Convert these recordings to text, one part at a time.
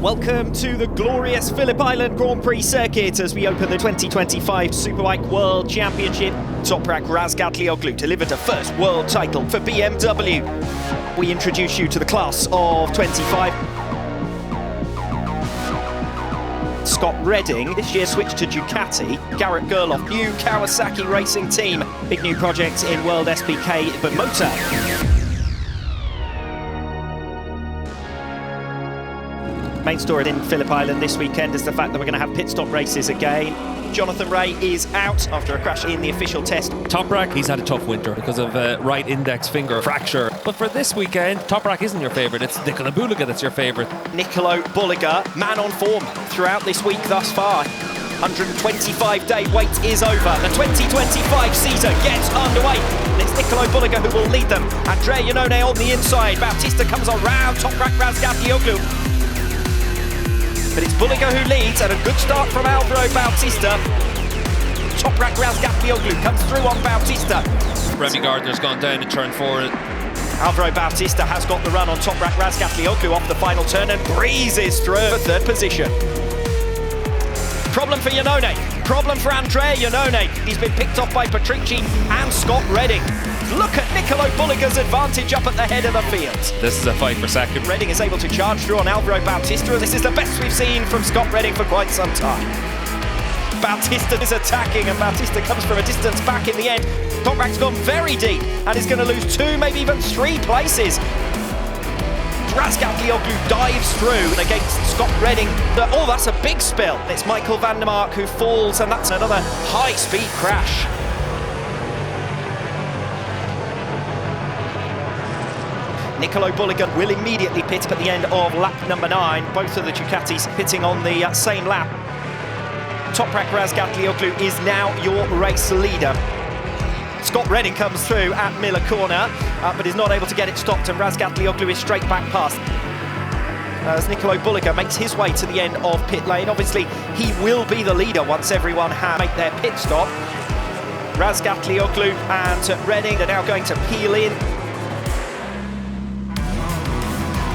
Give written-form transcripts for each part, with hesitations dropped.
Welcome to the glorious Phillip Island Grand Prix circuit as we open the 2025 Superbike World Championship. Toprak Razgatlioglu delivered a first world title for BMW. We introduce you to the class of 25. Scott Redding this year switched to Ducati. Garrett Gerloff, new Kawasaki racing team. Big new project in WorldSBK, but motor. Main story in Phillip Island this weekend is the fact that we're going to have pit stop races again. Jonathan Ray is out after a crash in the official test. Toprak, he's had a tough winter because of right index finger fracture. But for this weekend, Toprak isn't your favourite, it's Nicola Buliga that's your favourite. Nicola Buliga, man on form throughout this week thus far. 125-day wait is over. The 2025 season gets underway. And it's Nicola Buliga who will lead them. Andrea Iannone on the inside. Bautista comes around. Toprak Razgatlioglu. But it's Buliga who leads, and a good start from Alvaro Bautista. Toprak Razgatlioglu comes through on Bautista. Remy Gardner's gone down in turn 4. Alvaro Bautista has got the run on Toprak Razgatlioglu off the final turn and breezes through for third position. Problem for Iannone, problem for Andrea Iannone. He's been picked off by Petrucci and Scott Redding. Look at Nicola Buliga's advantage up at the head of the field. This is a fight for second. Redding is able to charge through on Alvaro Bautista. This is the best we've seen from Scott Redding for quite some time. Bautista is attacking and Bautista comes from a distance back in the end. Toprak's gone very deep and is going to lose 2, maybe even 3 places. Razgatlioglu dives through against Scott Redding. Oh, that's a big spill. It's Michael van der Mark who falls, and that's another high-speed crash. Nicola Buliga will immediately pit at the end of lap number 9. Both of the Ducatis pitting on the same lap. Toprak Razgatlioglu is now your race leader. Scott Redding comes through at Miller Corner, but is not able to get it stopped, and Razgatlioglu is straight back past. As Nicola Buliga makes his way to the end of pit lane. Obviously, he will be the leader once everyone has made their pit stop. Razgatlioglu and Redding are now going to peel in.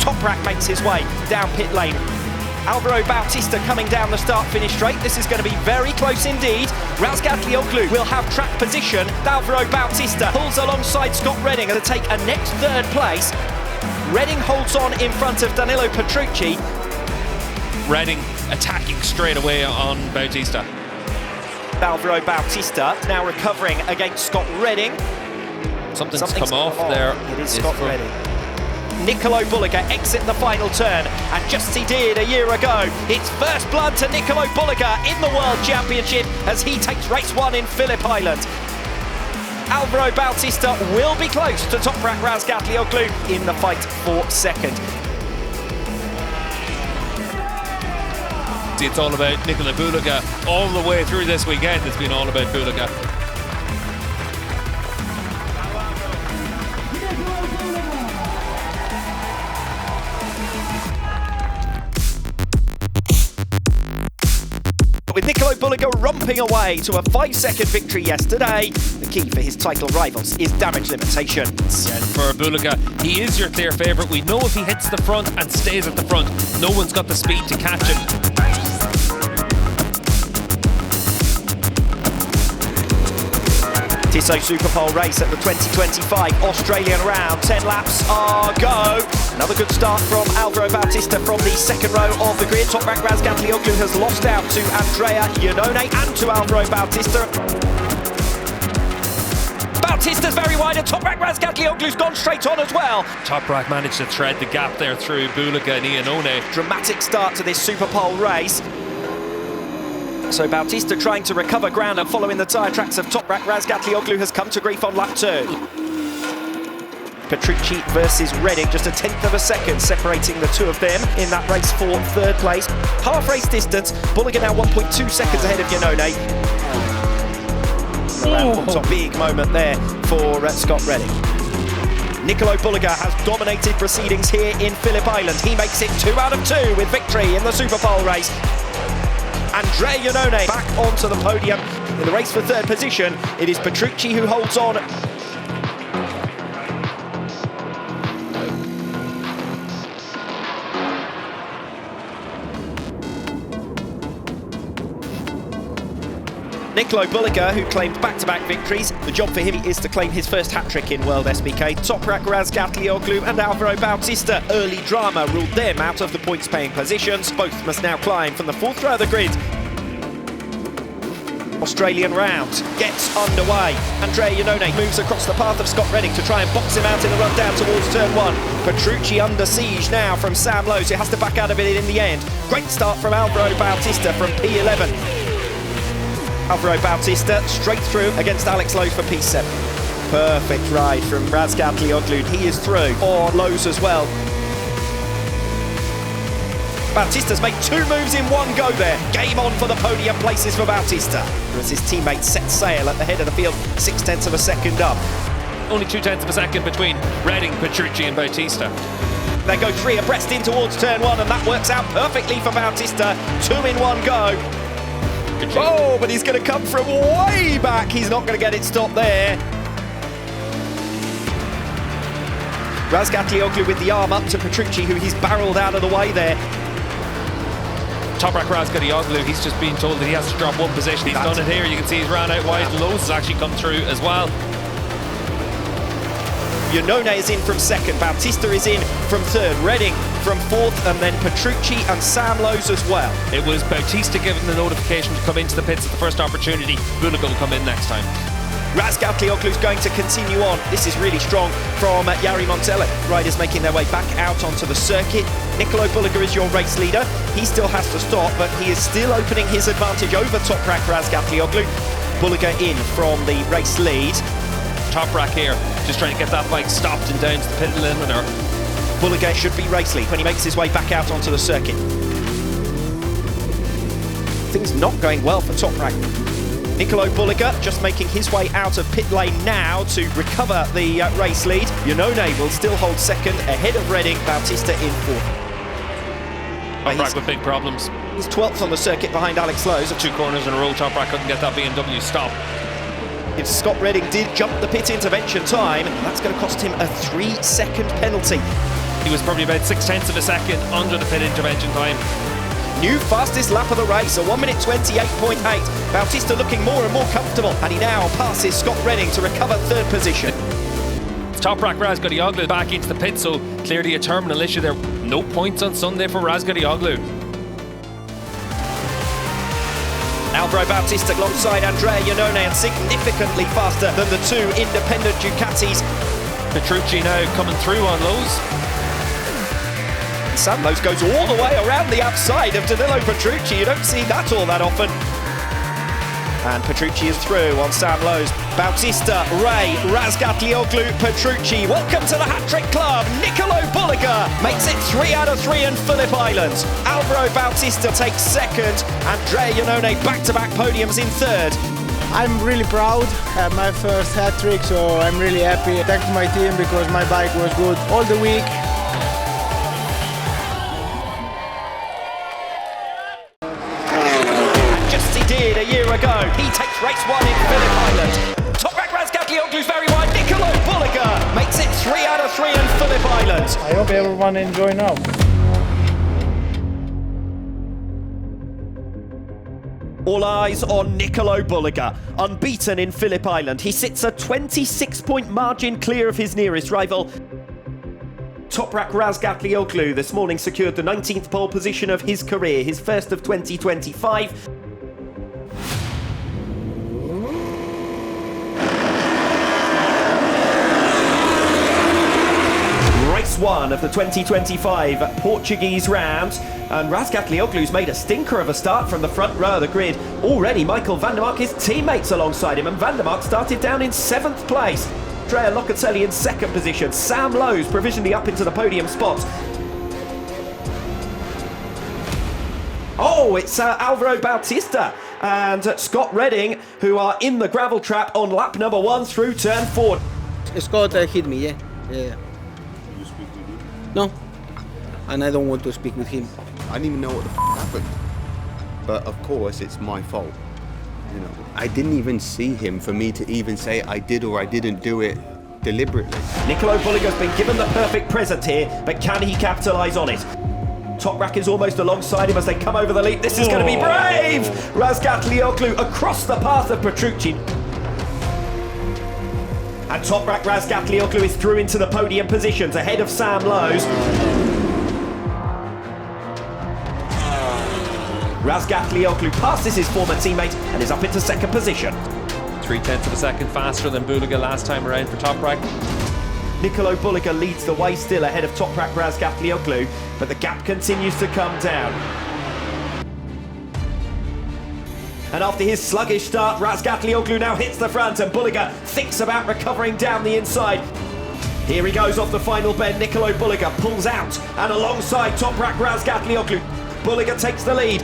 Toprak makes his way down pit lane. Alvaro Bautista coming down the start-finish straight. This is going to be very close indeed. Razgatlioglu will have track position. Alvaro Bautista pulls alongside Scott Redding to take a next third place. Redding holds on in front of Danilo Petrucci. Redding attacking straight away on Bautista. Alvaro Bautista now recovering against Scott Redding. Something's come off there. It is Scott Redding. Nicola Buliga exit the final turn, and just as he did a year ago, it's first blood to Nicola Buliga in the World Championship as he takes race 1 in Phillip Island. Alvaro Bautista will be close to Toprak Razgatlioglu in the fight for second. It's all about Nicola Buliga all the way through this weekend. It's been all about Buliga. With Nicola Buliga romping away to a 5-second victory yesterday, the key for his title rivals is damage limitation. And for Buliga, he is your clear favourite. We know if he hits the front and stays at the front, no one's got the speed to catch him. Tissot Superpole race at the 2025 Australian round. 10 laps are go. Another good start from Alvaro Bautista from the second row of the grid. Toprak Razgatlioglu has lost out to Andrea Iannone and to Alvaro Bautista. Bautista's very wide, and Toprak Razgatlioglu's gone straight on as well. Toprak managed to thread the gap there through Buliga and Iannone. Dramatic start to this Superpole race. So Bautista trying to recover ground and following the tyre tracks of Toprak Razgatlioglu has come to grief on lap 2. Petrucci versus Redding, just a 1/10 of a second separating the two of them in that race for third place. Half race distance, Buliga now 1.2 seconds ahead of Iannone. Top big moment there for Scott Redding. Nicola Buliga has dominated proceedings here in Phillip Island. He makes it 2 out of 2 with victory in the Superpole race. Andrea Iannone back onto the podium in the race for third position. It is Petrucci who holds on. Nicolo Bulliger, who claimed back-to-back victories. The job for him is to claim his first hat-trick in WorldSBK. Toprak Razgatlioglu and Alvaro Bautista. Early drama ruled them out of the points-paying positions. Both must now climb from the fourth row of the grid. Australian round gets underway. Andrea Iannone moves across the path of Scott Redding to try and box him out in the run down towards turn one. Petrucci under siege now from Sam Lowes, who has to back out of it in the end. Great start from Alvaro Bautista from P11. Alvaro Bautista straight through against Alex Lowes for P7. Perfect ride from Razgatlioglu. He is through. Or Lowes as well. Bautista's made two moves in one go there. Game on for the podium places for Bautista. As his teammates set sail at the head of the field, 0.6 of a second up. Only 0.2 of a second between Redding, Petrucci and Bautista. They go three abreast in towards turn one, and that works out perfectly for Bautista. Two in one go. Oh, but he's going to come from way back. He's not going to get it stopped there. Razgatlioglu with the arm up to Petrucci, who he's barreled out of the way there. Toprak Razgatlioglu, he's just been told that he has to drop one position. He's done it here. You can see he's ran out wide. Lowes has actually come through as well. Iannone is in from second, Bautista is in from third, Redding from fourth, and then Petrucci and Sam Lowes as well. It was Bautista given the notification to come into the pits at the first opportunity. Bulliger will come in next time. Razgatlioglu's going to continue on. This is really strong from Jari Montella. Riders making their way back out onto the circuit. Nicolo Bulliger is your race leader. He still has to stop, but he is still opening his advantage over Toprak Razgatlioglu. Bulliger in from the race lead. Toprak here, just trying to get that bike stopped and down to the pit limiter. Bulliger should be race lead when he makes his way back out onto the circuit. Things not going well for Toprak. Nicolo Bulliger just making his way out of pit lane now to recover the race lead. Iannone will still hold second ahead of Redding, Bautista in fourth. Toprak with big problems. He's 12th on the circuit behind Alex Lowes. 2 corners in a row, Toprak couldn't get that BMW stop. If Scott Redding did jump the pit intervention time, that's going to cost him a 3-second penalty. He was probably about 0.6 of a second under the pit intervention time. New fastest lap of the race, a 1 minute 28.8. Bautista looking more and more comfortable, and he now passes Scott Redding to recover third position. Toprak Razgatlioglu back into the pit, so clearly a terminal issue there. No points on Sunday for Razgatlioglu. Alvaro Bautista alongside Andrea Iannone, and significantly faster than the two independent Ducatis. Petrucci now coming through on Lowes. Sam Lowes goes all the way around the outside of Danilo Petrucci. You don't see that all that often. And Petrucci is through on Sam Lowes. Bautista, Ray, Razgatlioglu, Petrucci. Welcome to the hat-trick club. Nicolo Bulliger makes it 3 out of 3 in Phillip Island. Alvaro Bautista takes second. Andrea Iannone back-to-back podiums in third. I'm really proud. My first hat-trick, so I'm really happy. Thanks to my team because my bike was good all the week. Did a year ago. He takes race 1 in Phillip Island. Toprak Razgatlioglu's very wide. Nicolo Bulliger makes it 3 out of 3 in Phillip Island. I hope everyone enjoy now. All eyes on Nicolo Bulliger, unbeaten in Phillip Island. He sits a 26-point margin clear of his nearest rival. Toprak Razgatlioglu this morning secured the 19th pole position of his career, his first of 2025. Race 1 of the 2025 Portuguese round, and Razgatlioglu's made a stinker of a start from the front row of the grid. Already Michael van der Mark, his teammates alongside him, and van der Mark started down in 7th place. Andrea Locatelli in 2nd position, Sam Lowes provisionally up into the podium spot. Oh, it's Alvaro Bautista and Scott Redding, who are in the gravel trap on lap number 1 through turn 4. Scott hit me, yeah. You speak with him? No, and I don't want to speak with him. I didn't even know what the happened, but of course it's my fault. You know, I didn't even see him for me to even say I did or I didn't do it deliberately. Nicolo Bulliger's been given the perfect present here, but can he capitalise on it? Toprak is almost alongside him as they come over the leap. This is going to be brave! Razgatlioglu across the path of Petrucci. And Toprak Razgatlioglu is through into the podium positions ahead of Sam Lowes. Razgatlioglu passes his former teammate and is up into second position. 0.3 of a second faster than Buliga last time around for Toprak. Nicolo Buliga leads the way still ahead of Toprak Razgatlioglu, but the gap continues to come down. And after his sluggish start, Razgatlioglu now hits the front and Buliga thinks about recovering down the inside. Here he goes off the final bend. Nicolo Buliga pulls out and alongside Toprak Razgatlioglu. Buliga takes the lead.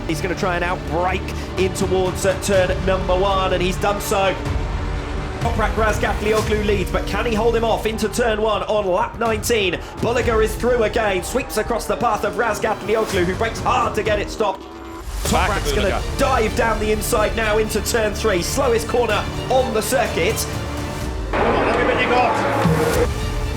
He's going to try and outbrake in towards turn number 1, and he's done so. Toprak Razgatlioglu leads, but can he hold him off into turn 1 on lap 19? Buliga is through again, sweeps across the path of Razgatlioglu, who breaks hard to get it stopped. Toprak's going to dive down the inside now into turn 3, slowest corner on the circuit. Come on, everybody got.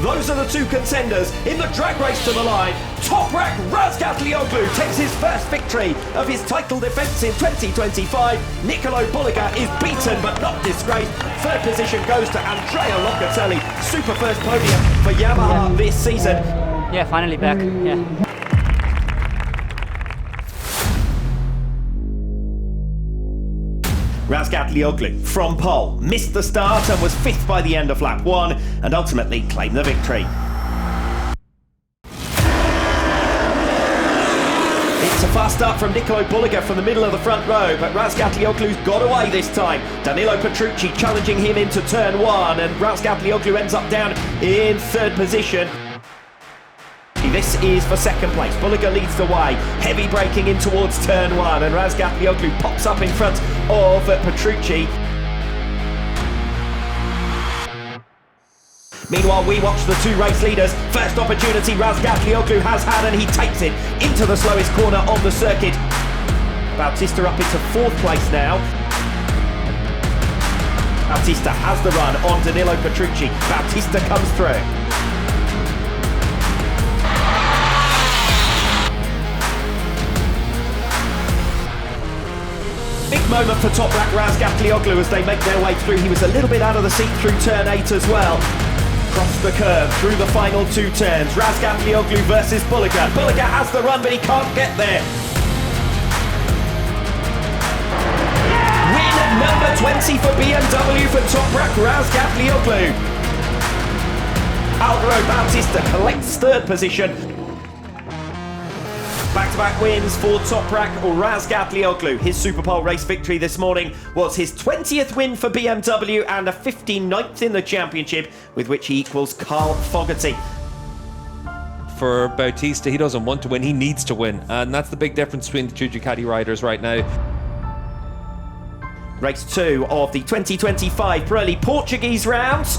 Those are the two contenders in the drag race to the line. Toprak Razgatlioglu takes his first victory of his title defence in 2025. Nicolo Buliga is beaten but not disgraced. Third position goes to Andrea Locatelli. Super first podium for Yamaha this season. Yeah, finally back. Yeah. Razgatlioglu from pole missed the start and was 5th by the end of lap 1 and ultimately claimed the victory. It's a fast start from Nicolo Buliga from the middle of the front row, but Razgatlioglu's got away this time. Danilo Petrucci challenging him into turn 1 and Razgatlioglu ends up down in 3rd position. This is for second place. Buliga leads the way. Heavy braking in towards turn 1 and Razgatlioglu pops up in front of Petrucci. Meanwhile, we watch the two race leaders. First opportunity Razgatlioglu has had and he takes it into the slowest corner on the circuit. Bautista up into 4th place now. Bautista has the run on Danilo Petrucci. Bautista comes through. Big moment for Toprak Razgatlioglu as they make their way through. He was a little bit out of the seat through turn 8 as well. Cross the curve through the final 2 turns. Razgatlioglu versus Buliga. Buliga has the run, but he can't get there. Win number 20 for BMW for Toprak Razgatlioglu. Alvaro Bautista collects 3rd position. Back-to-back wins for Toprak Razgatlioglu. His superpole race victory this morning was his 20th win for BMW and a 59th in the championship, with which he equals Carl Fogarty. For Bautista, he doesn't want to win, he needs to win, and that's the big difference between the two Ducati riders right now. Race 2 of the 2025 Pirelli Portuguese rounds.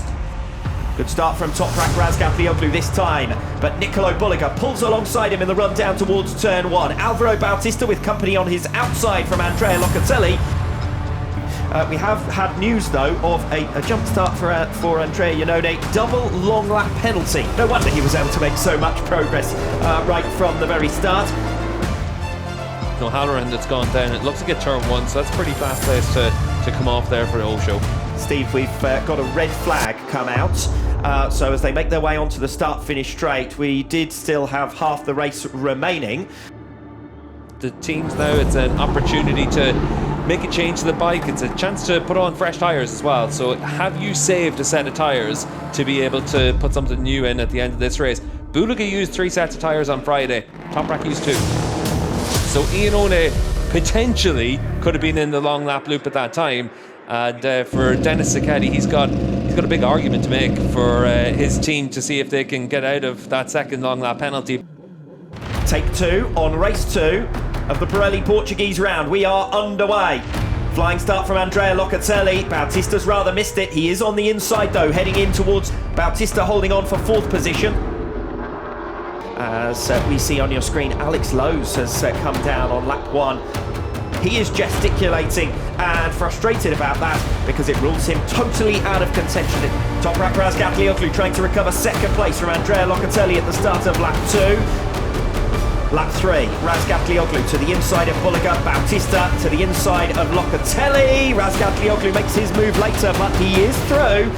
Good start from Toprak Razgatlioglu this time, but Nicolo Buliga pulls alongside him in the run down towards turn 1. Alvaro Bautista with company on his outside from Andrea Locatelli. We have had news though of a jump start for Andrea Iannone, double long lap penalty. No wonder he was able to make so much progress right from the very start. No Halloran that's gone down. It looks like a turn 1, so that's a pretty fast place to come off there for the whole show. Steve, we've got a red flag come out. So as they make their way onto the start-finish straight, we did still have half the race remaining. The teams now, it's an opportunity to make a change to the bike. It's a chance to put on fresh tyres as well. So have you saved a set of tyres to be able to put something new in at the end of this race? Buliga used 3 sets of tyres on Friday. Toprak used 2. So Iannone potentially could have been in the long lap loop at that time. And for Dennis Sicchetti, he's got a big argument to make for his team to see if they can get out of that second long lap penalty. Take 2 on race 2 of the Pirelli Portuguese round. We are underway. Flying start from Andrea Locatelli. Bautista's rather missed it. He is on the inside though, heading in towards Bautista, holding on for 4th position. As we see on your screen, Alex Lowes has come down on lap 1. He is gesticulating and frustrated about that because it rules him totally out of contention. Toprak Razgatlioglu trying to recover second place from Andrea Locatelli at the start of lap 2. Lap 3, Razgatlioglu to the inside of Bulliger, Bautista to the inside of Locatelli. Razgatlioglu makes his move later, but he is through.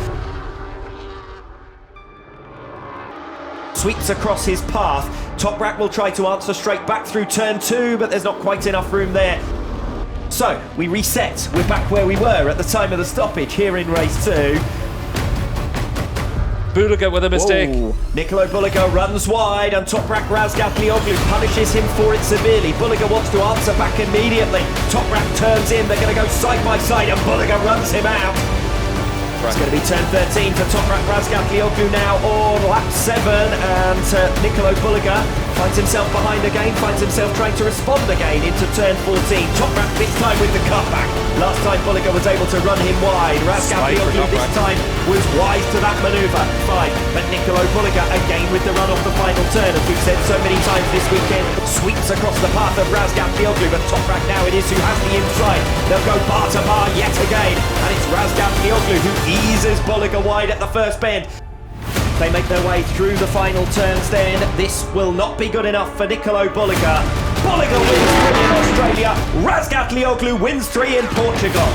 Sweeps across his path. Toprak will try to answer straight back through turn 2, but there's not quite enough room there. So, we reset. We're back where we were at the time of the stoppage here in race 2. Bulliger with a mistake. Nicolo Bulliger runs wide and Toprak Razgatlioglu punishes him for it severely. Bulliger wants to answer back immediately. Toprak turns in, they're going to go side by side and Bulliger runs him out. It's going to be turn 13 for Toprak Razgatlioglu now on lap 7, and Nicolo Bulliger finds himself behind again, finds himself trying to respond again into turn 14. Toprak this time with the cutback. Last time Bulliger was able to run him wide. Razgatlioglu this time was wise to that manoeuvre. Fine, but Nicolo Bulliger again with the run off the final turn, as we've said so many times this weekend. Sweeps across the path of Razgatlioglu, but Toprak now it is who has the inside. They'll go bar to bar yet again, and it's Razgatlioglu who eases Bulliger wide at the first bend. They make their way through the final turns then. This will not be good enough for Nicolo Bulliger. Bulliger wins 3 in Australia. Razgatlioglu wins 3 in Portugal.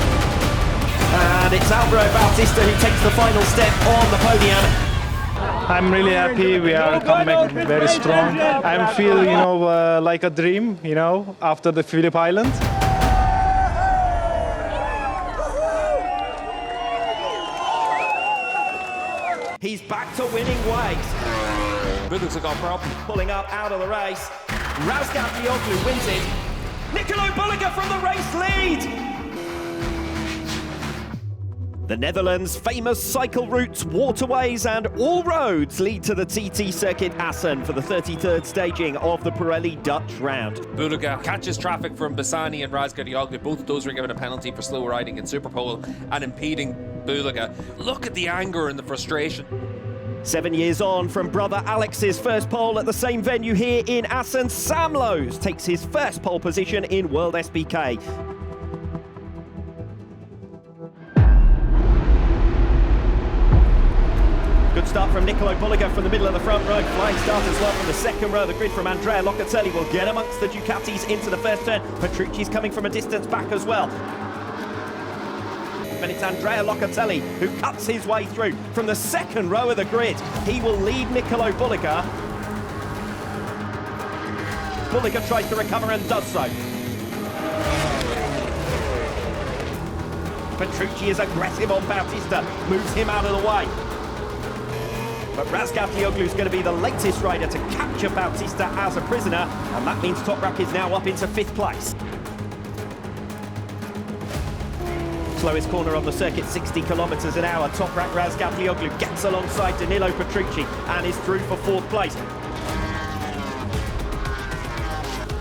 And it's Alvaro Bautista who takes the final step on the podium. I'm really happy. We are coming back very strong. I feel, like a dream, after the Phillip Island. He's back to winning ways. Bulliger's got a problem. Pulling up out of the race. Razgatlioglu wins it. Nicolo Bulliger from the race lead. The Netherlands' famous cycle routes, waterways and all roads lead to the TT circuit Assen for the 33rd staging of the Pirelli Dutch round. Bulliger catches traffic from Misano and Razgatlioglu. Both of those were given a penalty for slow riding in superpole and impeding Bulliger. Look at the anger and the frustration. 7 years on from brother Alex's first pole at the same venue here in Assen, Sam Lowes takes his first pole position in WorldSBK. Good start from Nicolo Bulliger from the middle of the front row. Flying start as well from the second row. The grid from Andrea Locatelli will get amongst the Ducatis into the first turn. Petrucci's coming from a distance back as well. And it's Andrea Locatelli who cuts his way through from the second row of the grid. He will lead Nicolo Bulliger. Bulliger tries to recover and does so. Petrucci is aggressive on Bautista, moves him out of the way. But Razgatlioglu is going to be the latest rider to capture Bautista as a prisoner, and that means Toprak is now up into 5th place. Slowest corner on the circuit, 60 kilometres an hour. Toprak Razgatlioglu gets alongside Danilo Petrucci and is through for 4th place.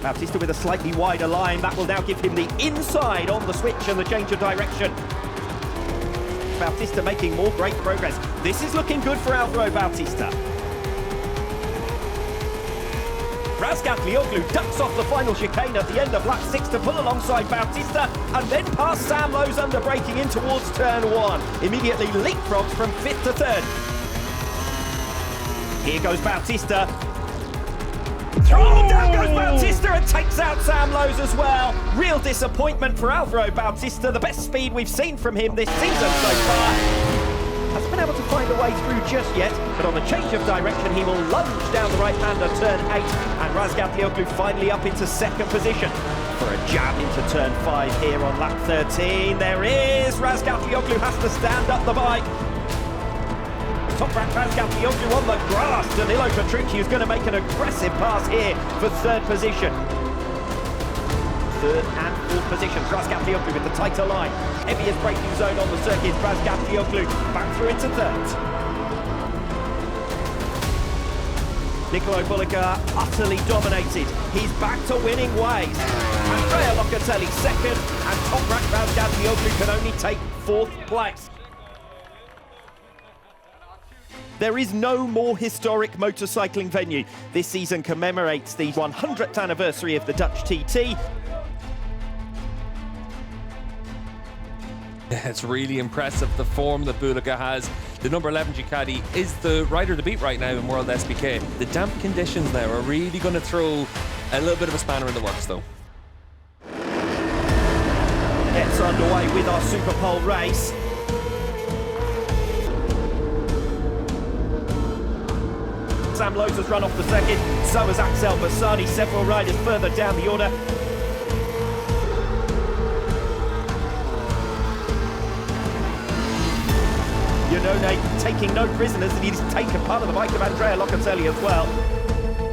Bautista with a slightly wider line. That will now give him the inside on the switch and the change of direction. Bautista making more great progress. This is looking good for Alvaro Bautista. Razgatlioglu ducks off the final chicane at the end of lap 6 to pull alongside Bautista and then past Sam Lowes under braking in towards turn 1. Immediately leapfrogs from 5th to 3rd. Here goes Bautista. Oh, down goes Bautista and takes out Sam Lowes as well. Real disappointment for Alvaro Bautista. The best speed we've seen from him this season so far. Hasn't been able to find a way through just yet, but on the change of direction he will lunge down the right-hander turn 8, and Razgatlioglu finally up into 2nd position for a jab into turn 5 here on lap 13. There is Razgatlioglu has to stand up the bike. Toprak Razgatlioglu on the grass. Danilo Petrucci is going to make an aggressive pass here for 3rd position. 3rd and 4th positions. Razgatlioglu with the tighter line. Heaviest braking zone on the circuit. Razgatlioglu back through into 3rd. Nicolo Bulliger utterly dominated. He's back to winning ways. Andrea Locatelli 2nd, and Toprak Razgatlioglu can only take 4th place. There is no more historic motorcycling venue. This season commemorates the 100th anniversary of the Dutch TT. Yeah, it's really impressive, the form that Bulika has. The number 11 Ducati is the rider to beat right now in World SBK. The damp conditions now are really going to throw a little bit of a spanner in the works though. Gets underway with our superpole race. Sam Lowe's has run off the circuit, so has Axel Bassani, several riders further down the order. Iannone taking no prisoners, and he's taken part of the bike of Andrea Locatelli as well.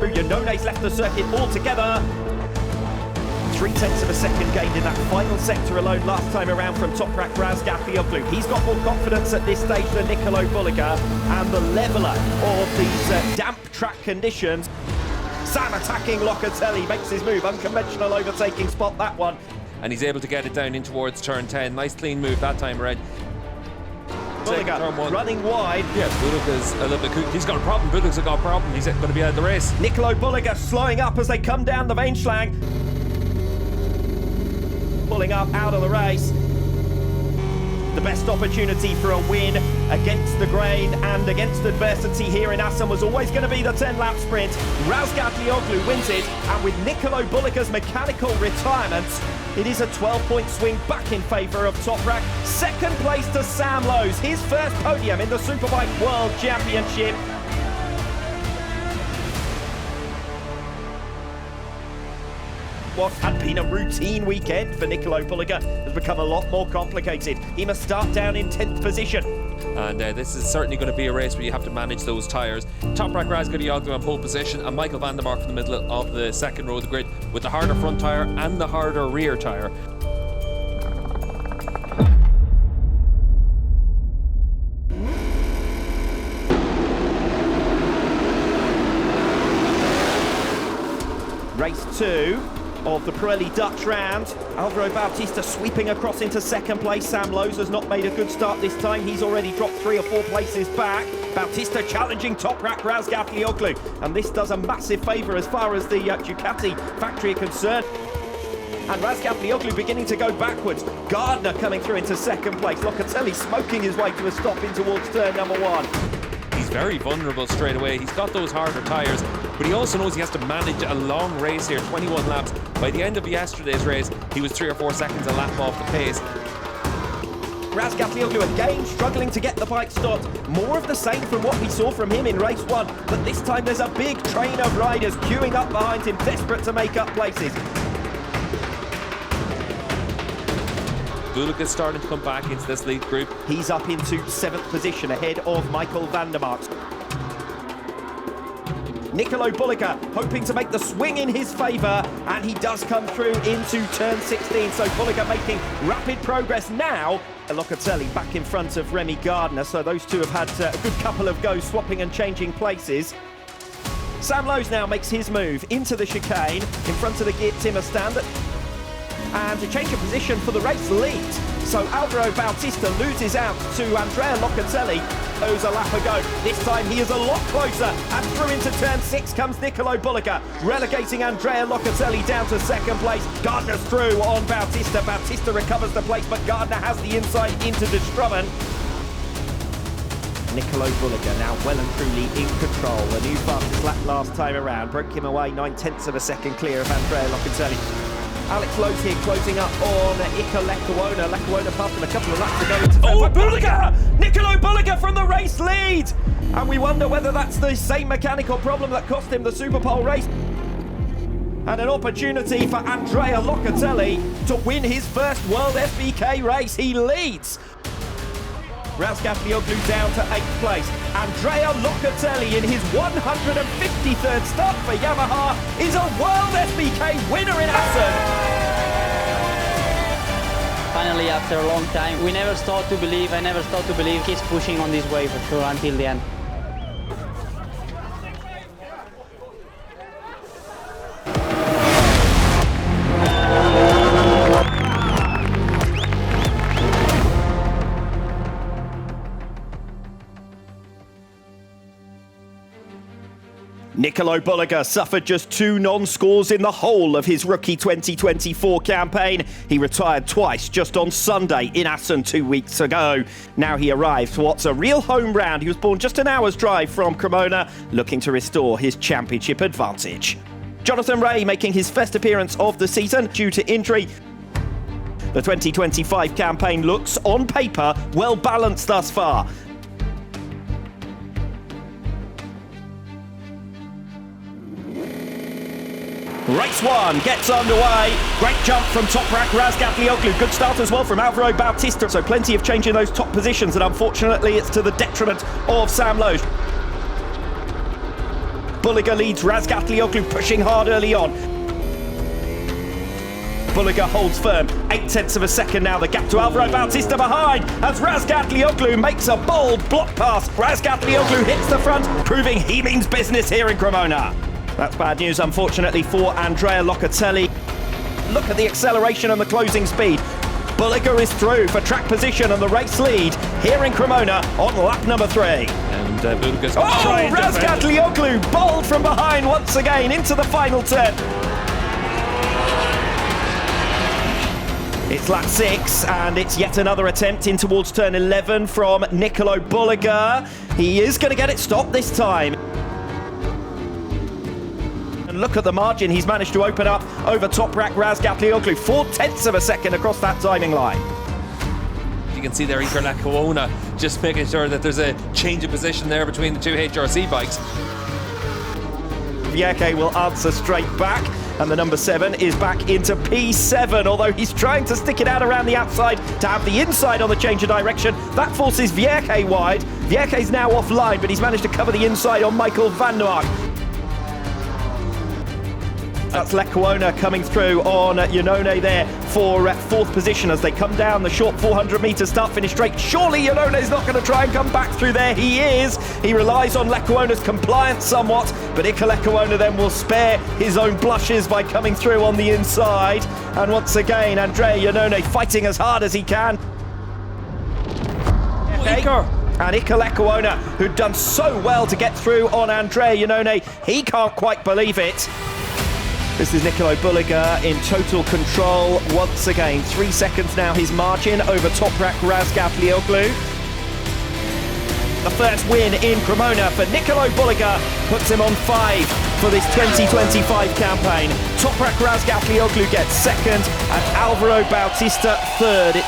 Iannone's left the circuit altogether. 0.3 of a second gained in that final sector alone last time around from Toprak Razgatlioglu. He's got more confidence at this stage than Nicolo Bulika, and the leveller of these damp track conditions. Sam attacking Locatelli, makes his move, unconventional overtaking spot, that one. And he's able to get it down in towards turn 10. Nice clean move that time around. Bulika running wide. Yeah, Bulika's a little bit cool. He's got a problem. Bulika's got a problem. He's going to be out of the race. Nicolo Bulika slowing up as they come down the Weinschlang. Pulling up out of the race. The best opportunity for a win against the grain and against adversity here in Assen was always going to be the 10-lap sprint. Razgatlioglu wins it, and with Nicolo Bulika's mechanical retirement, it is a 12-point swing back in favour of Toprak. Second place to Sam Lowe's, his first podium in the Superbike World Championship. What had been a routine weekend for Nicolo Bulika has become a lot more complicated. He must start down in 10th position. And this is certainly going to be a race where you have to manage those tyres. Toprak Razgatlioglu on pole position, and Michael van der Mark in the middle of the second row of the grid with the harder front tyre and the harder rear tyre. Race 2 of the Pirelli Dutch round. Alvaro Bautista sweeping across into second place. Sam Lowe's has not made a good start this time. He's already dropped 3 or 4 places back. Bautista challenging Toprak Razgatlioglu, and this does a massive favour as far as the Ducati factory are concerned. And Razgatlioglu beginning to go backwards. Gardner coming through into second place. Locatelli smoking his way to a stop in towards turn number 1. He's very vulnerable straight away. He's got those harder tyres, but he also knows he has to manage a long race here, 21 laps. By the end of yesterday's race, he was 3 or 4 seconds a lap off the pace. Razgatlioglu again struggling to get the bike stopped. More of the same from what we saw from him in race 1, but this time there's a big train of riders queuing up behind him, desperate to make up places. Bulika's starting to come back into this lead group. He's up into 7th position ahead of Michael van der Mark. Nicolo Bulika hoping to make the swing in his favour, and he does come through into turn 16, so Bulika making rapid progress now. Locatelli back in front of Remy Gardner, so those two have had a good couple of goes swapping and changing places. Sam Lowe's now makes his move into the chicane in front of the Geert Timmer stand, and a change of position for the race lead. So Alvaro Bautista loses out to Andrea Locatelli. Goes a lap ago. This time he is a lot closer, and through into turn 6 comes Nicolo Bulika, relegating Andrea Locatelli down to second place. Gardner's through on Bautista. Bautista recovers the place, but Gardner has the inside into De Strummen. Nicolo Bulika now well and truly in control. The new fastest lap last time around broke him away 9/10 of a second clear of Andrea Locatelli. Alex Lowe's here closing up on Ika Lecuona. Lecuona passed him a couple of laps ago into Oh, Bulika! Nicolo Bulika from the race lead! And we wonder whether that's the same mechanical problem that cost him the Superpole race. And an opportunity for Andrea Locatelli to win his first World SBK race. He leads. Razgatlioglu down to 8th place. Andrea Locatelli in his 153rd start for Yamaha is a World SBK winner in Assen. Finally, after a long time, I never stopped to believe he's pushing on this way for sure until the end. Nicolo Nicolo Bulliger suffered just 2 non-scores in the whole of his rookie 2024 campaign. He retired twice just on Sunday in Assen 2 weeks ago. Now he arrives for what's a real home round. He was born just an hour's drive from Cremona, looking to restore his championship advantage. Jonathan Rea making his first appearance of the season due to injury. The 2025 campaign looks, on paper, well balanced thus far. Race 1 gets underway. Great jump from Toprak Razgatlioglu. Good start as well from Alvaro Bautista. So plenty of change in those top positions, and unfortunately it's to the detriment of Sam Lowe. Bulliger leads Razgatlioglu, pushing hard early on. Bulliger holds firm, 0.8 of a second now. The gap to Alvaro Bautista behind as Razgatlioglu makes a bold block pass. Razgatlioglu hits the front, proving he means business here in Cremona. That's bad news, unfortunately, for Andrea Locatelli. Look at the acceleration and the closing speed. Bulliger is through for track position and the race lead here in Cremona on lap number 3. And Bulliger's going to try and Razgatlioglu bold from behind once again into the final turn. It's lap 6, and it's yet another attempt in towards turn 11 from Nicolo Bulliger. He is going to get it stopped this time. And look at the margin he's managed to open up over Toprak Razgatlioglu. 0.4 of a second across that timing line. You can see there Cremona just making sure that there's a change of position there between the two HRC bikes. Vierke will answer straight back, and the number 7 is back into P7, although he's trying to stick it out around the outside to have the inside on the change of direction. That forces Vierke wide. Vierke's now offline, but he's managed to cover the inside on Michael van der Mark. That's Lecuona coming through on Iannone there for 4th position as they come down the short 400-metre start-finish straight. Surely Iannone's not going to try and come back through there. He is. He relies on Lecuona's compliance somewhat, but Lecuona then will spare his own blushes by coming through on the inside. And once again, Andrea Iannone fighting as hard as he can. And Lecuona, who'd done so well to get through on Andrea Iannone, he can't quite believe it. This is Nicolo Bulliger in total control once again. 3 seconds now his margin over Toprak Razgatlioglu. The first win in Cremona for Nicolo Bulliger puts him on 5 for this 2025 campaign. Toprak Razgatlioglu gets 2nd and Alvaro Bautista 3rd.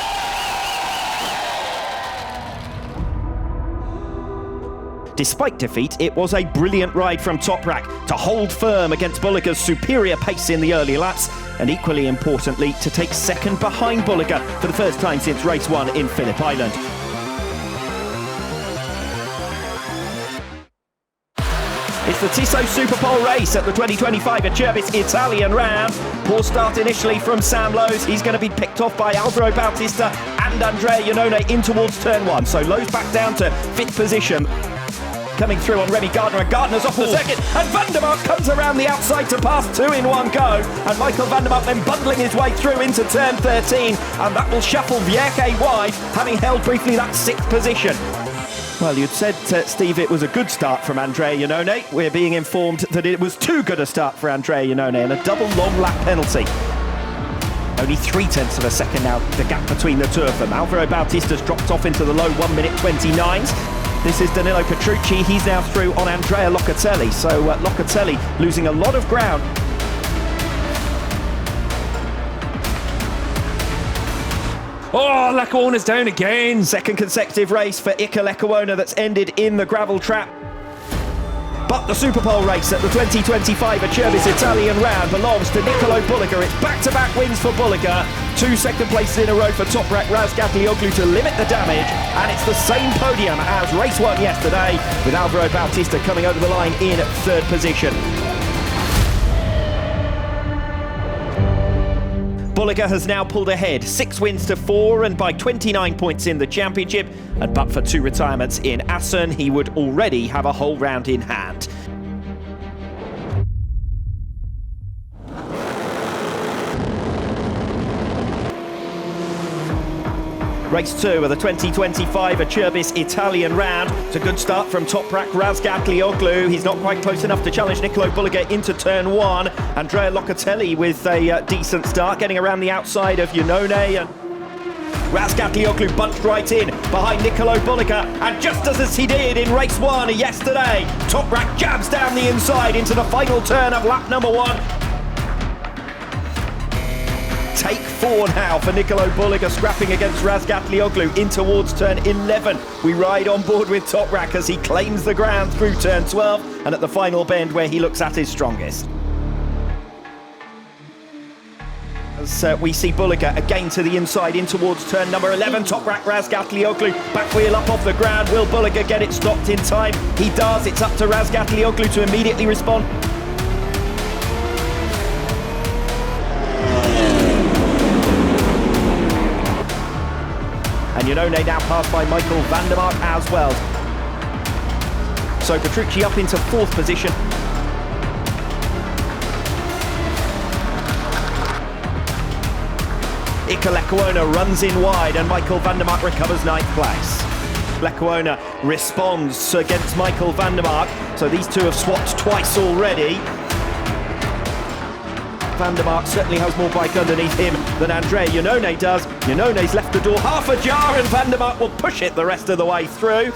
Despite defeat, it was a brilliant ride from Toprak to hold firm against Bulliger's superior pace in the early laps, and equally importantly, to take 2nd behind Bulliger for the first time since race 1 in Phillip Island. It's the Tissot Superpole race at the 2025 Acerbis Italian round. Poor start initially from Sam Lowe. He's going to be picked off by Alvaro Bautista and Andrea Iannone in towards turn 1. So Lowe's back down to 5th position. Coming through on Remy Gardner, and Gardner's off the 2nd, and van der Mark comes around the outside to pass 2 in one go, and Michael van der Mark then bundling his way through into turn 13, and that will shuffle Vierke wide, having held briefly that 6th position. Well, you'd said, Steve, it was a good start from Andrea Iannone. We're being informed that it was too good a start for Andrea Iannone, and a double long lap penalty. Only 0.3 of a second now, the gap between the two of them. Alvaro Bautista's dropped off into the low 1:29. This is Danilo Petrucci. He's now through on Andrea Locatelli. So Locatelli losing a lot of ground. Oh, Lecuona's down again. 2nd consecutive race for Lecuona that's ended in the gravel trap. But the Superpole race at the 2025 Acerbis Italian round belongs to Nicolo Bulliger. It's back-to-back wins for Bulliger. 2 second places in a row for Toprak Razgatlioglu to limit the damage. And it's the same podium as race 1 yesterday, with Alvaro Bautista coming over the line in 3rd position. Bulliger has now pulled ahead, 6 wins to 4, and by 29 points in the championship. And but for 2 retirements in Assen, he would already have a whole round in hand. Race 2 of the 2025 Acerbis Italian round. It's a good start from Toprak Razgatlioglu. He's not quite close enough to challenge Nicolo Bulliger into turn 1. Andrea Locatelli with a decent start, getting around the outside of Iannone. And Razgatlioglu bunched right in behind Nicolo Bulliger, and just as he did in race 1 yesterday, Toprak jabs down the inside into the final turn of lap number 1. Take 4 now for Nicolo Bulliger, scrapping against Razgatlioglu in towards turn 11. We ride on board with Toprak as he claims the ground through turn 12 and at the final bend where he looks at his strongest. As we see Bulliger again to the inside in towards turn number 11. Toprak Razgatlioglu back wheel up off the ground. Will Bulliger get it stopped in time? He does. It's up to Razgatlioglu to immediately respond. And Iannone now passed by Michael van der Mark as well. So Petrucci up into 4th position. Iker Lecuona runs in wide and Michael van der Mark recovers 9th place. Lecuona responds against Michael van der Mark. So these two have swapped twice already. Van der Mark certainly has more bike underneath him than Andrea Iannone does. Iannone's left the door half ajar and Van der Mark will push it the rest of the way through.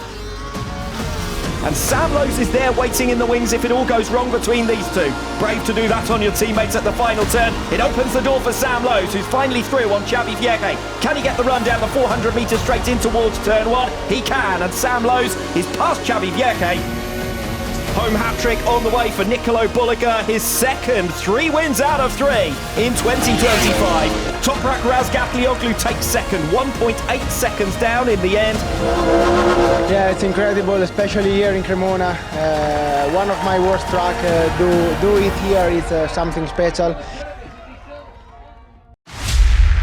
And Sam Lowes is there waiting in the wings if it all goes wrong between these two. Brave to do that on your teammates at the final turn. It opens the door for Sam Lowes, who's finally through on Xavi Vierge. Can he get the run down the 400 metres straight in towards turn 1? He can, and Sam Lowes is past Xavi Vierge. Home hat-trick on the way for Nicolo Bulliger, his second 3 wins out of 3 in 2025. Toprak Razgatlioglu takes second, 1.8 seconds down in the end. Yeah, it's incredible, especially here in Cremona. One of my worst track, do it here is something special.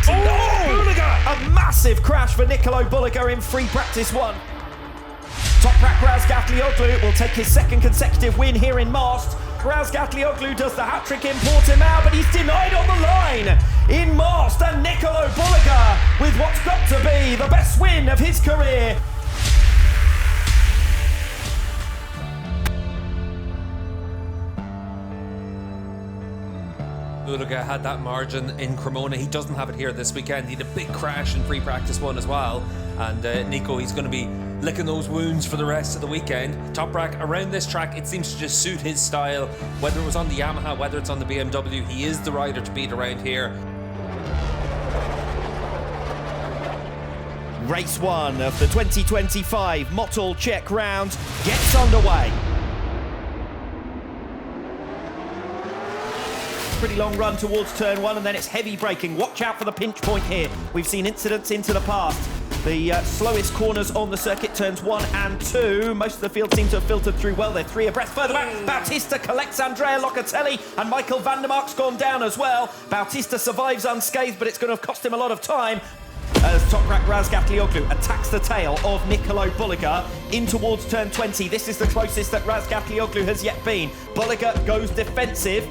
Oh! A massive crash for Nicolo Bulliger in free practice 1. Toprak Razgatlioglu will take his second consecutive win here in Most. Razgatlioglu does the hat-trick in Portimao, but he's denied on the line in Most. And Nicolo Bulliger with what's got to be the best win of his career. Bulliger had that margin in Cremona. He doesn't have it here this weekend. He had a big crash in free practice 1 as well. And Nico, he's going to be licking those wounds for the rest of the weekend. Toprak around this track, it seems to just suit his style. Whether it was on the Yamaha, whether it's on the BMW, he is the rider to beat around here. Race 1 of the 2025 Motul Czech round gets underway. Pretty long run towards turn 1 and then it's heavy braking. Watch out for the pinch point here. We've seen incidents into the past. The slowest corners on the circuit, turns 1 and 2. Most of the field seem to have filtered through well. They're 3 abreast. Further back, Bautista collects Andrea Locatelli and Michael van der Mark's gone down as well. Bautista survives unscathed, but it's going to have cost him a lot of time as Toprak Razgatlioglu attacks the tail of Nicolo Bulliger in towards turn 20. This is the closest that Razgatlioglu has yet been. Bulliger goes defensive.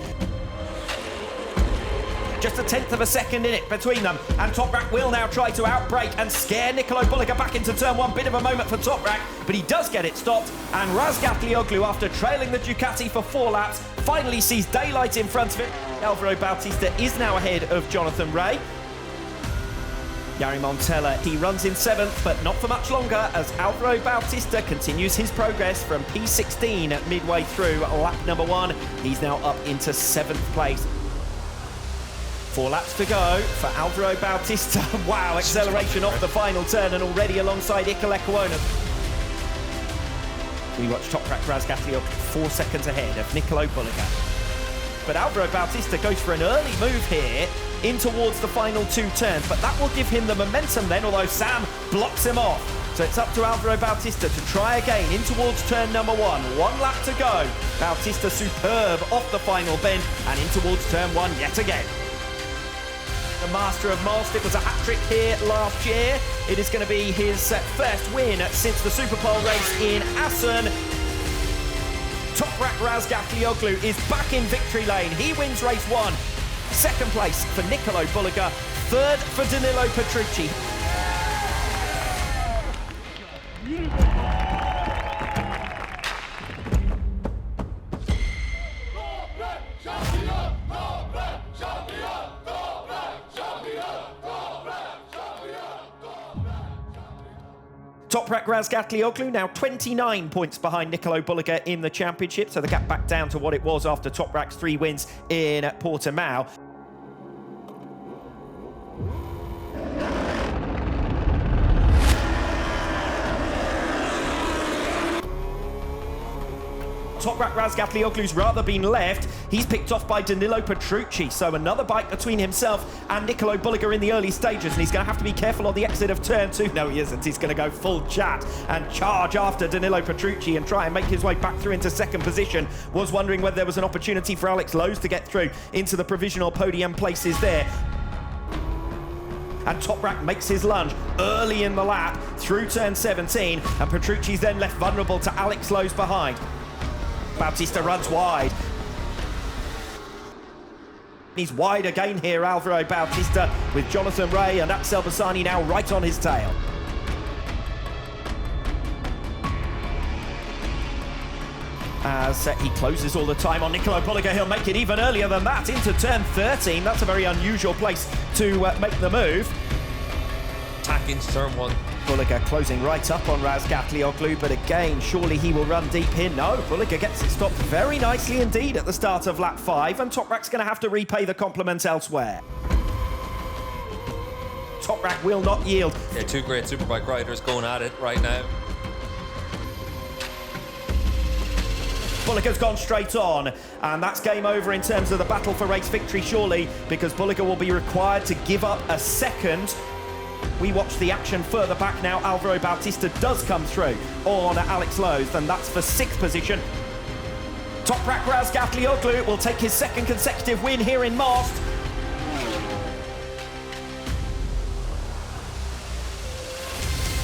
Just a 1/10 of a second in it between them, and Toprak will now try to outbrake and scare Nicolo Bulliger back into turn 1. Bit of a moment for Toprak, but he does get it stopped, and Razgatlioglu, after trailing the Ducati for 4 laps, finally sees daylight in front of him. Alvaro Bautista is now ahead of Jonathan Rea. Jari Montella, he runs in 7th, but not for much longer as Alvaro Bautista continues his progress from P16 midway through lap number 1. He's now up into 7th place. 4 laps to go for Alvaro Bautista. Wow, acceleration off the final turn and already alongside Iker Lecuona. We watch Toprak Razgatlioglu 4 seconds ahead of Nicolo Bulliger. But Alvaro Bautista goes for an early move here in towards the final 2 turns, but that will give him the momentum then, although Sam blocks him off. So it's up to Alvaro Bautista to try again in towards turn number 1. 1 lap to go. Bautista superb off the final bend and in towards turn 1 yet again. The master of Most, it was a hat-trick here last year. It is going to be his first win since the superpole race in Assen. Toprak Razgatlioglu is back in victory lane. He wins race 1. 2nd place for Nicolo Bulliger. 3rd for Danilo Petrucci. Toprak Razgatlioglu now 29 points behind Nicolo Bulliger in the championship, so the gap back down to what it was after Toprak's 3 wins in Portimao. Toprak Razgatlioglu's rather been left. He's picked off by Danilo Petrucci, so another bike between himself and Nicolo Bulliger in the early stages, and he's going to have to be careful on the exit of turn 2. No, he isn't. He's going to go full chat and charge after Danilo Petrucci and try and make his way back through into second position. Was wondering whether there was an opportunity for Alex Lowe's to get through into the provisional podium places there. And Toprak makes his lunge early in the lap through turn 17, and Petrucci's then left vulnerable to Alex Lowe's behind. Bautista runs wide. He's wide again here, Alvaro Bautista, with Jonathan Ray and Axel Bassani now right on his tail. As he closes all the time on Nicolo Bulliger, he'll make it even earlier than that into turn 13. That's a very unusual place to make the move. Tack into turn 1. Bulliger closing right up on Razgatlioglu, but again, surely he will run deep here. No, Bulliger gets it stopped very nicely indeed at the start of lap 5, and Toprak's going to have to repay the compliment elsewhere. Toprak will not yield. Yeah, 2 great superbike riders going at it right now. Bulliger's gone straight on, and that's game over in terms of the battle for race victory, surely, because Bulliger will be required to give up a second. We watch the action further back now. Alvaro Bautista does come through on Alex Lowe's, and that's for 6th position. Toprak Razgatlioglu will take his 2nd consecutive win here in Most.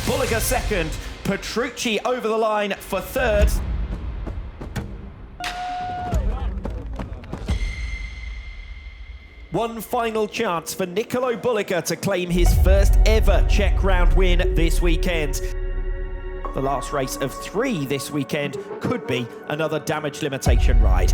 Bulliger 2nd, Petrucci over the line for 3rd. One final chance for Nicolo Bulliger to claim his first ever Czech round win this weekend. The last race of 3 this weekend could be another damage limitation ride.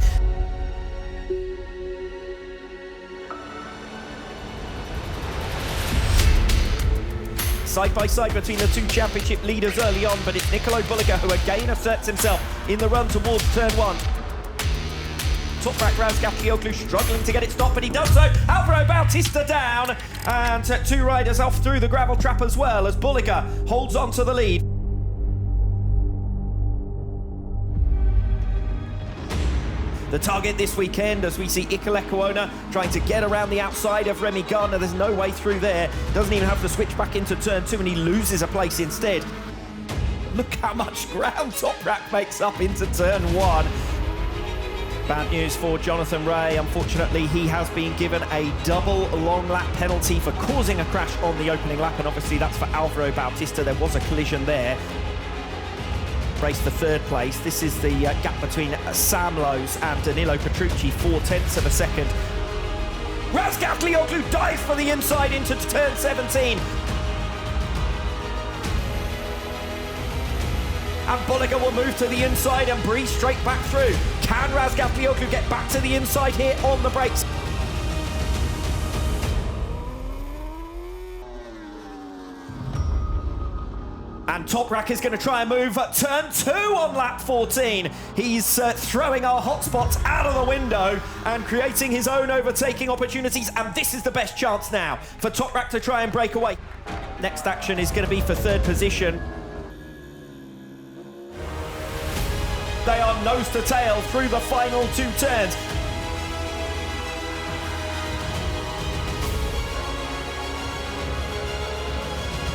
Side by side between the 2 championship leaders early on, but it's Nicolo Bulliger who again asserts himself in the run towards turn 1. Toprak Razgatlioglu struggling to get it stopped, but he does so. Alvaro Bautista down, and 2 riders off through the gravel trap as well, as Bulliger holds on to the lead. The target this weekend, as we see Iker Lecuona trying to get around the outside of Remy Gardner. There's no way through there. Doesn't even have to switch back into turn 2, and he loses a place instead. Look how much ground Toprak makes up into turn 1. Bad news for Jonathan Ray. Unfortunately, he has been given a double long lap penalty for causing a crash on the opening lap, and obviously that's for Alvaro Bautista. There was a collision there. Race for 3rd place. This is the gap between Sam Lowe's and Danilo Petrucci, 4/10 of a second. Razgatlioglu dives for the inside into turn 17. And Bulliger will move to the inside and breeze straight back through. Can Razgatlioglu get back to the inside here on the brakes? And Toprak is going to try and move at turn 2 on lap 14. He's throwing our hotspots out of the window and creating his own overtaking opportunities. And this is the best chance now for Toprak to try and break away. Next action is going to be for 3rd position. They are nose to tail through the final 2 turns.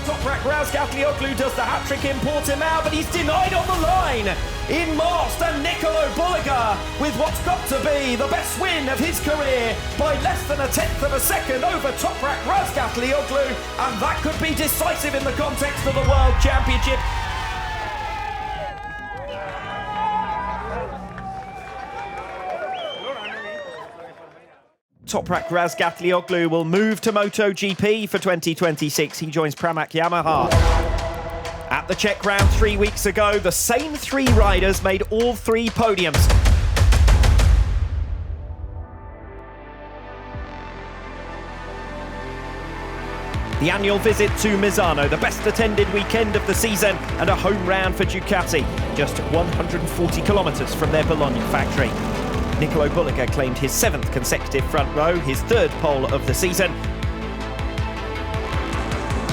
Toprak Razgatlioglu does the hat-trick in Portimao, but he's denied on the line in Most, and Nicolo Bulliger with what's got to be the best win of his career by less than 1/10 of a second over Toprak Razgatlioglu, and that could be decisive in the context of the World Championship. Toprak Razgatlioglu will move to MotoGP for 2026. He joins Pramac Yamaha. At the Czech round 3 weeks ago, the same 3 riders made all 3 podiums. The annual visit to Misano, the best attended weekend of the season and a home round for Ducati, just 140 kilometres from their Bologna factory. Nicolo Bulliger claimed his 7th consecutive front row, his 3rd pole of the season.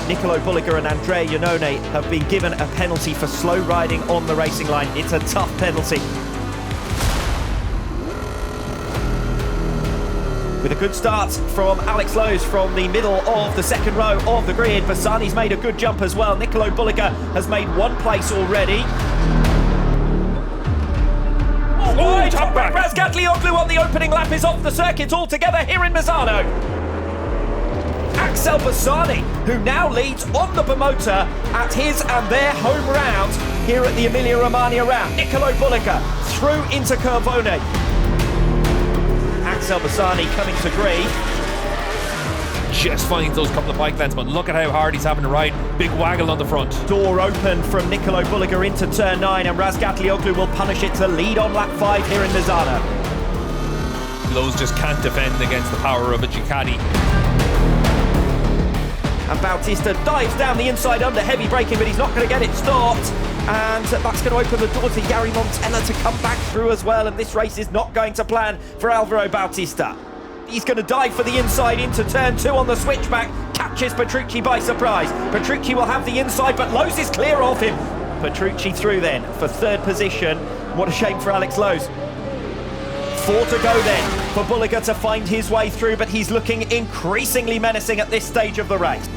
Nicolo Bulliger and Andrea Iannone have been given a penalty for slow riding on the racing line. It's a tough penalty. With a good start from Alex Lowe's from the middle of the 2nd row of the grid. Bassani's made a good jump as well. Nicolo Bulliger has made 1 place already. Oh, Toprak Razgatlioglu on the opening lap is off the circuit altogether here in Misano. Axel Bassani, who now leads on the Bimota at his and their home round here at the Emilia-Romagna round. Nicolo Bulliger through into Cremona. Axel Bassani coming to grief. Just finds those couple of bike lengths, but look at how hard he's having to ride. Big waggle on the front. Door open from Nicolo Bulliger into turn 9, and Razgatlioglu will punish it to lead on lap 5 here in Misano. Lowe's just can't defend against the power of a Ducati. And Bautista dives down the inside under heavy braking, but he's not going to get it stopped. And that's going to open the door to Jari Montella to come back through as well. And this race is not going to plan for Alvaro Bautista. He's going to dive for the inside into turn 2 on the switchback. Catches Petrucci by surprise. Petrucci will have the inside, but Lowe's is clear of him. Petrucci through then for 3rd position. What a shame for Alex Lowe's. 4 to go then for Bulliger to find his way through, but he's looking increasingly menacing at this stage of the race.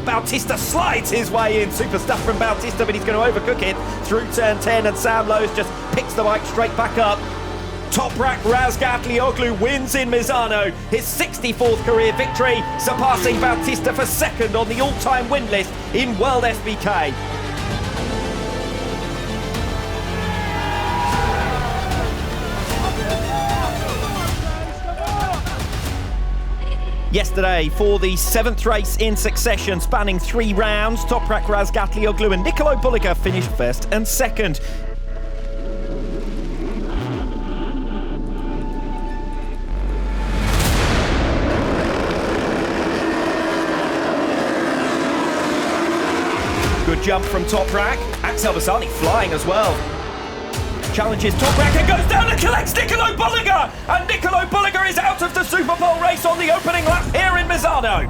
Bautista slides his way in. Super stuff from Bautista, but he's going to overcook it through turn 10, and Sam Lowe's just picks the bike straight back up. Toprak Razgatlioglu wins in Misano, his 64th career victory, surpassing Bautista for 2nd on the all-time win list in WorldSBK. Yesterday, for the 7th race in succession, spanning 3 rounds, Toprak Razgatlioglu and Nicolo Bulliger finished 1st and 2nd. Good jump from Toprak. Axel Bassani flying as well. Challenges Toprak and goes down and collects Nicolo Bulliger! And Nicolo Bulliger is out of the superpole race on the opening lap here in Misano.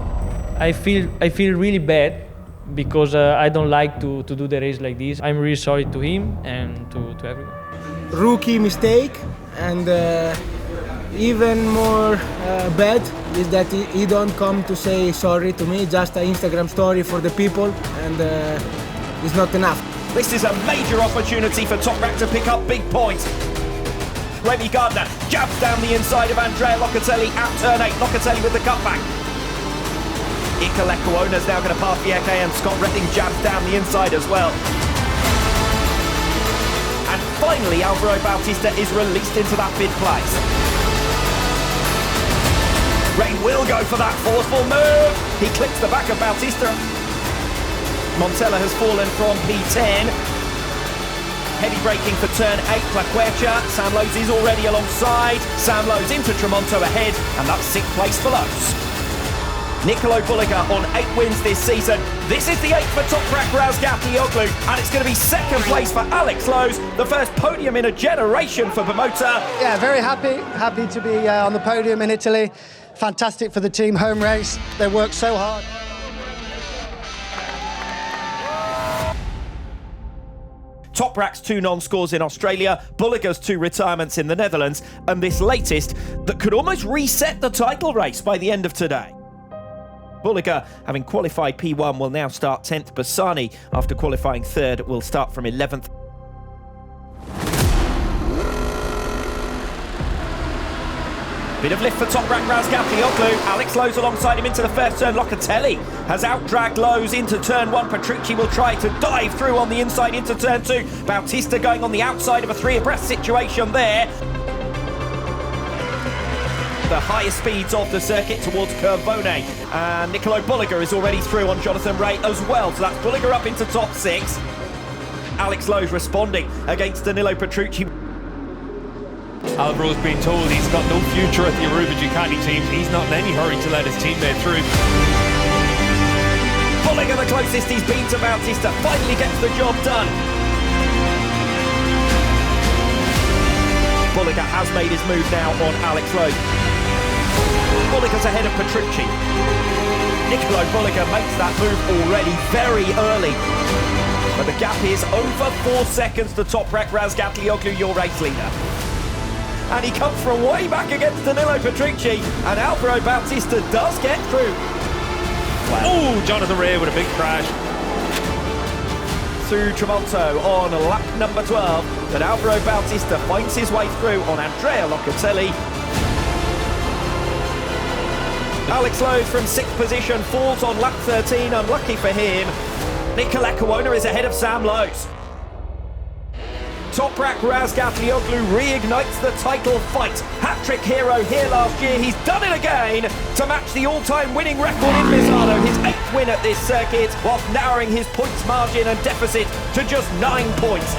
I feel really bad because I don't like to do the race like this. I'm really sorry to him and to everyone. Rookie mistake, and even more bad is that he don't come to say sorry to me, just an Instagram story for the people, and it's not enough. This is a major opportunity for Toprak to pick up big points. Remy Gardner jabs down the inside of Andrea Locatelli at turn 8. Locatelli with the cutback. Ika Lekuona's now going to pass Vieke, and Scott Redding jabs down the inside as well. And finally, Alvaro Bautista is released into that 5th place. Ray will go for that forceful move. He clips the back of Bautista. Montella has fallen from P10. Heavy braking for turn 8, Plaquecha. Sam Lowe's is already alongside. Sam Lowe's into Tremonto ahead, and that's 6th place for Lowe's. Nicolo Bulliger on 8 wins this season. This is the 8th for Toprak Razgatlioglu, and it's going to be 2nd place for Alex Lowe's, the first podium in a generation for Bimota. Yeah, very happy to be on the podium in Italy. Fantastic for the team, home race. They worked so hard. Toprak's 2 non-scores in Australia, Bulliger's 2 retirements in the Netherlands, and this latest that could almost reset the title race by the end of today. Bulliger, having qualified P1, will now start 10th. Bassani, after qualifying 3rd, will start from 11th. Bit of lift for Toprak Razgatlioglu. Alex Lowe's alongside him into the first turn. Locatelli has outdragged Lowe's into turn 1. Petrucci will try to dive through on the inside into turn 2. Bautista going on the outside of a 3 abreast situation there. the highest speeds of the circuit towards Cremona. And Nicolo Bulliger is already through on Jonathan Ray as well. So that's Bulliger up into top 6. Alex Lowe's responding against Danilo Petrucci. Alvaro's been told he's got no future at the Aruba Ducati team. He's not in any hurry to let his teammate through. Bulliger the closest he's been to Bautista, finally gets the job done. Bulliger has made his move now on Alex Lowe. Bulliger's ahead of Petrucci. Nicolo Bulliger makes that move already very early. But the gap is over 4 seconds to Toprak Razgatlioglu, your race leader. And he comes from way back against Danilo Petrucci, and Alvaro Bautista does get through. Wow. Oh, Jonathan Ray with a big crash. Through Tramonto on lap number 12, but Alvaro Bautista finds his way through on Andrea Locatelli. Alex Lowe from 6th position falls on lap 13, unlucky for him. Nicola Cremona is ahead of Sam Lowes. Toprak Razgatlioglu reignites the title fight. Hat-trick hero here last year. He's done it again to match the all-time winning record in Misano. His 8th win at this circuit, whilst narrowing his points margin and deficit to just 9 points.